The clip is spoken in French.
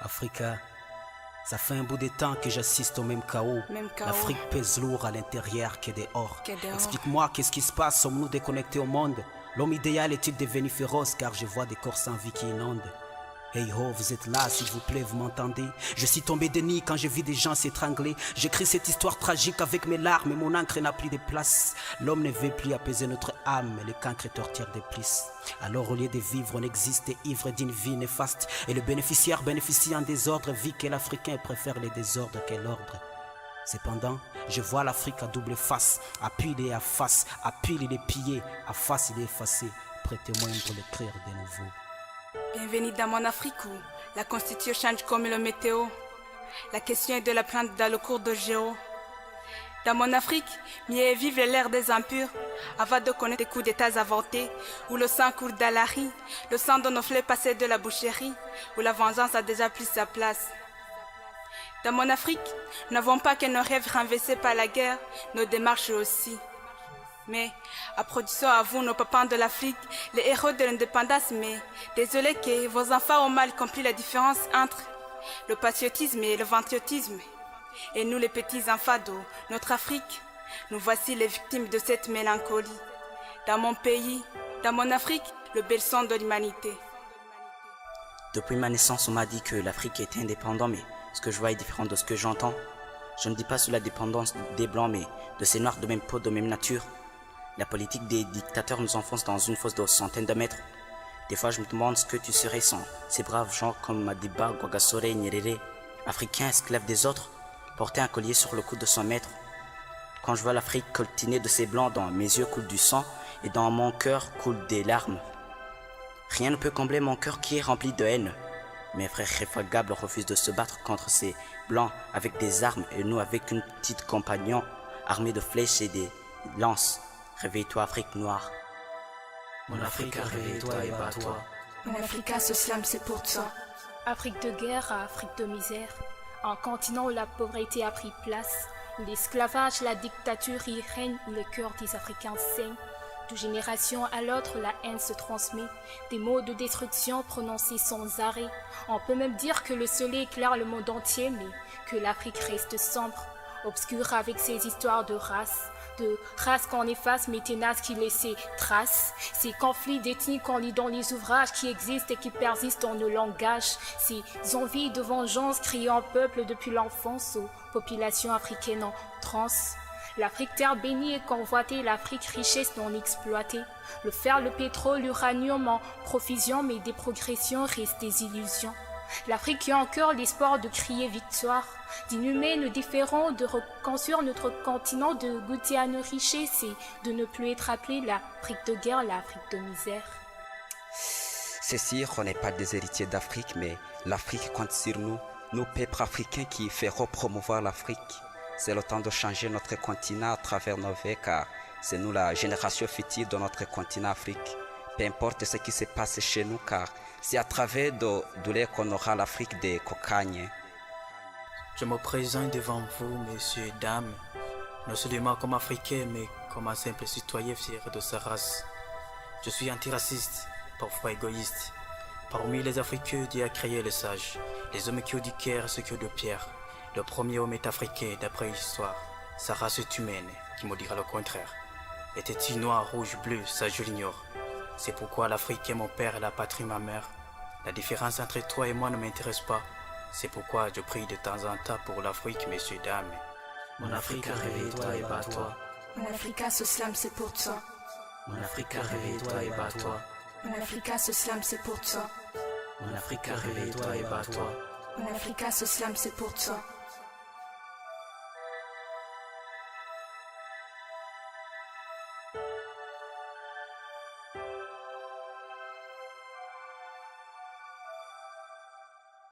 Africa, ça fait un bout de temps que j'assiste au même chaos. L'Afrique pèse lourd à l'intérieur que dehors. Explique-moi, qu'est-ce qui se passe? Sommes-nous déconnectés au monde? L'homme idéal est-il devenu féroce? Car je vois des corps sans vie qui inondent. Hey ho, vous êtes là, s'il vous plaît, vous m'entendez? Je suis tombé de nuit quand j'ai vu des gens s'étrangler. J'écris cette histoire tragique avec mes larmes et mon encre n'a plus de place. L'homme ne veut plus apaiser notre âme, et le cancre torture des plis. Alors au lieu de vivre, on existe ivre d'une vie néfaste. Et le bénéficiaire bénéficie en désordre, vit que l'Africain préfère les désordres que l'ordre. Cependant, je vois l'Afrique à double face, à pile et à face, à pile il est pillé, à face il est effacé. Prêtez-moi pour l'écrire de nouveau. Bienvenue dans mon Afrique où la constitution change comme le météo. La question est de la plainte dans le cours de Géo. Dans mon Afrique, mieux est vivre l'ère des impurs avant de connaître des coups d'état inventés où le sang coule dans la rue, le sang de nos fleurs passé de la boucherie, où la vengeance a déjà pris sa place. Dans mon Afrique, nous n'avons pas que nos rêves renversés par la guerre, nos démarches aussi. Mais, applaudissons à vous, nos papas de l'Afrique, les héros de l'indépendance, mais désolé que vos enfants ont mal compris la différence entre le patriotisme et le ventriotisme. Et nous, les petits enfants de notre Afrique, nous voici les victimes de cette mélancolie. Dans mon pays, dans mon Afrique, le bel son de l'humanité. Depuis ma naissance, on m'a dit que l'Afrique était indépendante, mais ce que je vois est différent de ce que j'entends. Je ne dis pas sous la dépendance des Blancs, mais de ces Noirs de même peau, de même nature. La politique des dictateurs nous enfonce dans une fosse de centaines de mètres. Des fois, je me demande ce que tu serais sans ces braves gens comme Madiba, Rwagasore et Nyerere, africains esclaves des autres, porter un collier sur le cou de son maître. Quand je vois l'Afrique coltinée de ces blancs, dans mes yeux coule du sang et dans mon cœur coulent des larmes. Rien ne peut combler mon cœur qui est rempli de haine. Mes frères réfragables refusent de se battre contre ces blancs avec des armes et nous avec une petite compagnon armée de flèches et des lances. Réveille-toi, Afrique noire. Mon Afrique, réveille-toi et bats-toi. Mon Afrique, ce slam, c'est pour toi. Afrique de guerre à Afrique de misère, un continent où la pauvreté a pris place, où l'esclavage, la dictature y règne, où le cœur des Africains saigne. De génération à l'autre, la haine se transmet, des mots de destruction prononcés sans arrêt. On peut même dire que le soleil éclaire le monde entier, mais que l'Afrique reste sombre, obscure avec ses histoires de race qu'on efface mais tenace qui laisse ses traces, ces conflits d'ethnie qu'on lit dans les ouvrages qui existent et qui persistent dans nos langages, ces envies de vengeance criées en peuple depuis l'enfance aux populations africaines en transe. L'Afrique terre bénie et convoitée, l'Afrique richesse non exploitée. Le fer, le pétrole, l'uranium en profusion, mais des progressions restent des illusions. L'Afrique qui a encore l'espoir de crier victoire, d'inhumer nos différends, de reconstruire notre continent, de goûter à nos richesses et de ne plus être appelé l'Afrique de guerre, l'Afrique de misère. C'est sûr qu'on n'est pas des héritiers d'Afrique, mais l'Afrique compte sur nous, nous peuples africains qui feront promouvoir l'Afrique. C'est le temps de changer notre continent à travers nos vies, car c'est nous la génération future de notre continent Afrique. Peu importe ce qui se passe chez nous, car c'est à travers de douleurs qu'on aura l'Afrique des cocagnes. Je me présente devant vous, messieurs et dames, non seulement comme Africain, mais comme un simple citoyen fier de sa race. Je suis antiraciste, parfois égoïste. Parmi les Africains, Dieu a créé les sages, les hommes qui ont du cœur, ceux qui ont de pierre. Le premier homme est africain d'après l'histoire. Sa race est humaine, qui me dira le contraire. Était-il noir, rouge, bleu, ça je l'ignore. C'est pourquoi l'Afrique est mon père et la patrie ma mère. La différence entre toi et moi ne m'intéresse pas. C'est pourquoi je prie de temps en temps pour l'Afrique, messieurs, dames. Mon Afrique, réveille-toi et bats-toi. Mon Afrique, ce slam, c'est pour toi. Mon Afrique, réveille-toi et bats-toi. Mon Afrique, ce slam, c'est pour toi. Mon Afrique, réveille-toi et bats-toi. Mon Afrique, ce slam, c'est pour toi.